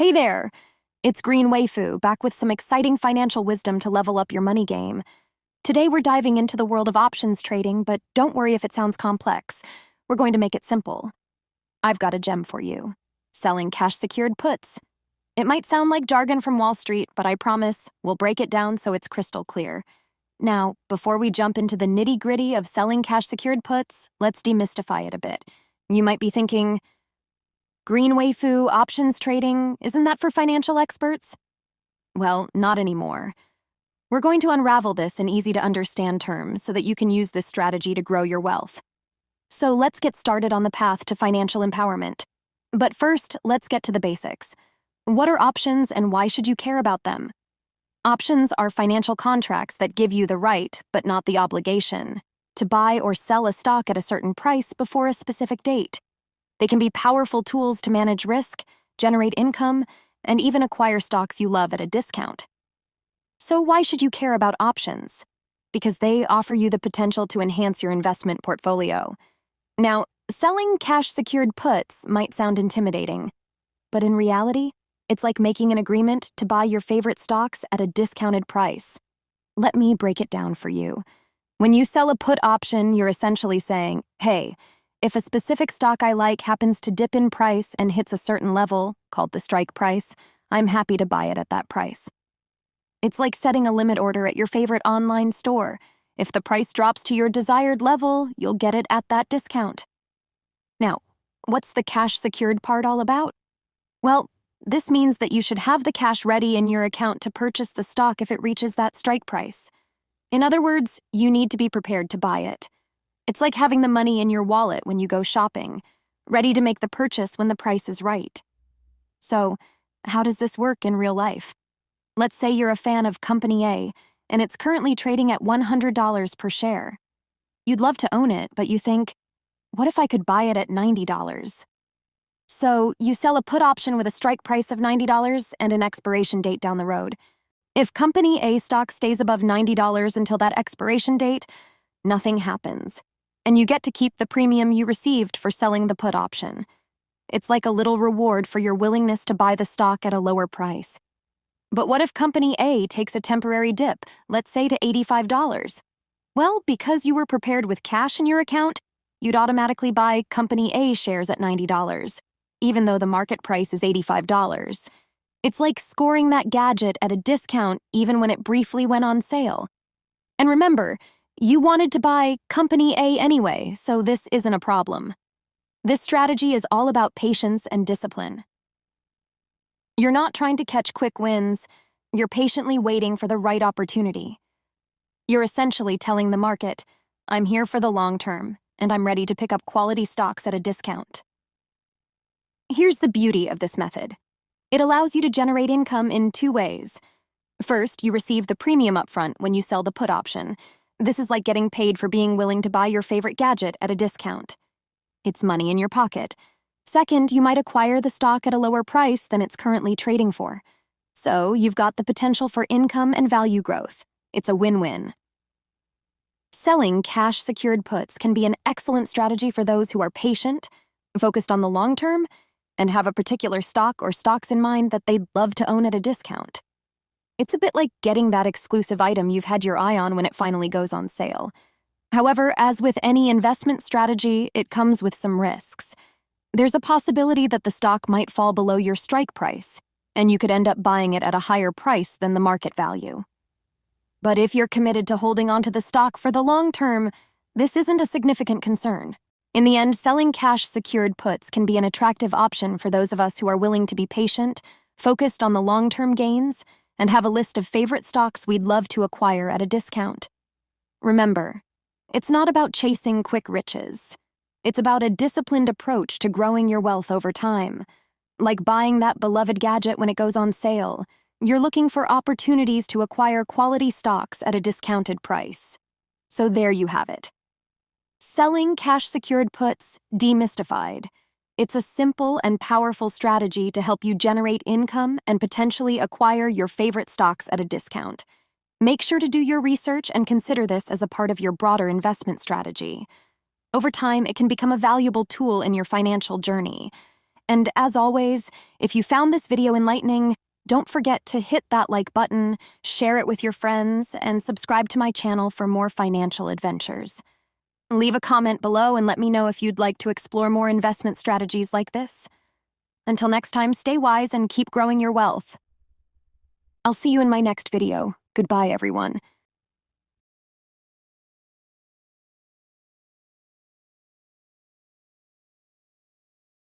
Hey there! It's Green Waifu, back with some exciting financial wisdom to level up your money game. Today we're diving into the world of options trading, but don't worry if it sounds complex. We're going to make it simple. I've got a gem for you. Selling cash-secured puts. It might sound like jargon from Wall Street, but I promise we'll break it down so it's crystal clear. Now, before we jump into the nitty-gritty of selling cash-secured puts, let's demystify it a bit. You might be thinking, Green Waifu, options trading, isn't that for financial experts? Well, not anymore. We're going to unravel this in easy-to-understand terms so that you can use this strategy to grow your wealth. So let's get started on the path to financial empowerment. But first, let's get to the basics. What are options and why should you care about them? Options are financial contracts that give you the right, but not the obligation, to buy or sell a stock at a certain price before a specific date. They can be powerful tools to manage risk, generate income, and even acquire stocks you love at a discount. So why should you care about options? Because they offer you the potential to enhance your investment portfolio. Now, selling cash-secured puts might sound intimidating, but in reality, it's like making an agreement to buy your favorite stocks at a discounted price. Let me break it down for you. When you sell a put option, you're essentially saying, hey, if a specific stock I like happens to dip in price and hits a certain level, called the strike price, I'm happy to buy it at that price. It's like setting a limit order at your favorite online store. If the price drops to your desired level, you'll get it at that discount. Now, what's the cash-secured part all about? Well, this means that you should have the cash ready in your account to purchase the stock if it reaches that strike price. In other words, you need to be prepared to buy it. It's like having the money in your wallet when you go shopping, ready to make the purchase when the price is right. So, how does this work in real life? Let's say you're a fan of Company A, and it's currently trading at $100 per share. You'd love to own it, but you think, what if I could buy it at $90? So, you sell a put option with a strike price of $90 and an expiration date down the road. If Company A stock stays above $90 until that expiration date, nothing happens. And you get to keep the premium you received for selling the put option. It's like a little reward for your willingness to buy the stock at a lower price. But what if Company A takes a temporary dip, let's say to $85? Well, because you were prepared with cash in your account, you'd automatically buy Company A shares at $90, even though the market price is $85. It's like scoring that gadget at a discount even when it briefly went on sale. And remember, you wanted to buy Company A anyway, so this isn't a problem. This strategy is all about patience and discipline. You're not trying to catch quick wins, you're patiently waiting for the right opportunity. You're essentially telling the market, I'm here for the long term, and I'm ready to pick up quality stocks at a discount. Here's the beauty of this method. It allows you to generate income in two ways. First, you receive the premium upfront when you sell the put option. This is like getting paid for being willing to buy your favorite gadget at a discount. It's money in your pocket. Second, you might acquire the stock at a lower price than it's currently trading for. So, you've got the potential for income and value growth. It's a win-win. Selling cash-secured puts can be an excellent strategy for those who are patient, focused on the long term, and have a particular stock or stocks in mind that they'd love to own at a discount. It's a bit like getting that exclusive item you've had your eye on when it finally goes on sale. However, as with any investment strategy, it comes with some risks. There's a possibility that the stock might fall below your strike price, and you could end up buying it at a higher price than the market value. But if you're committed to holding onto the stock for the long term, this isn't a significant concern. In the end, selling cash-secured puts can be an attractive option for those of us who are willing to be patient, focused on the long-term gains, and have a list of favorite stocks we'd love to acquire at a discount. Remember, it's not about chasing quick riches. It's about a disciplined approach to growing your wealth over time. Like buying that beloved gadget when it goes on sale, you're looking for opportunities to acquire quality stocks at a discounted price. So there you have it. Selling cash-secured puts demystified. It's a simple and powerful strategy to help you generate income and potentially acquire your favorite stocks at a discount. Make sure to do your research and consider this as a part of your broader investment strategy. Over time, it can become a valuable tool in your financial journey. And as always, if you found this video enlightening, don't forget to hit that like button, share it with your friends, and subscribe to my channel for more financial adventures. Leave a comment below and let me know if you'd like to explore more investment strategies like this. Until next time, stay wise and keep growing your wealth. I'll see you in my next video. Goodbye, everyone.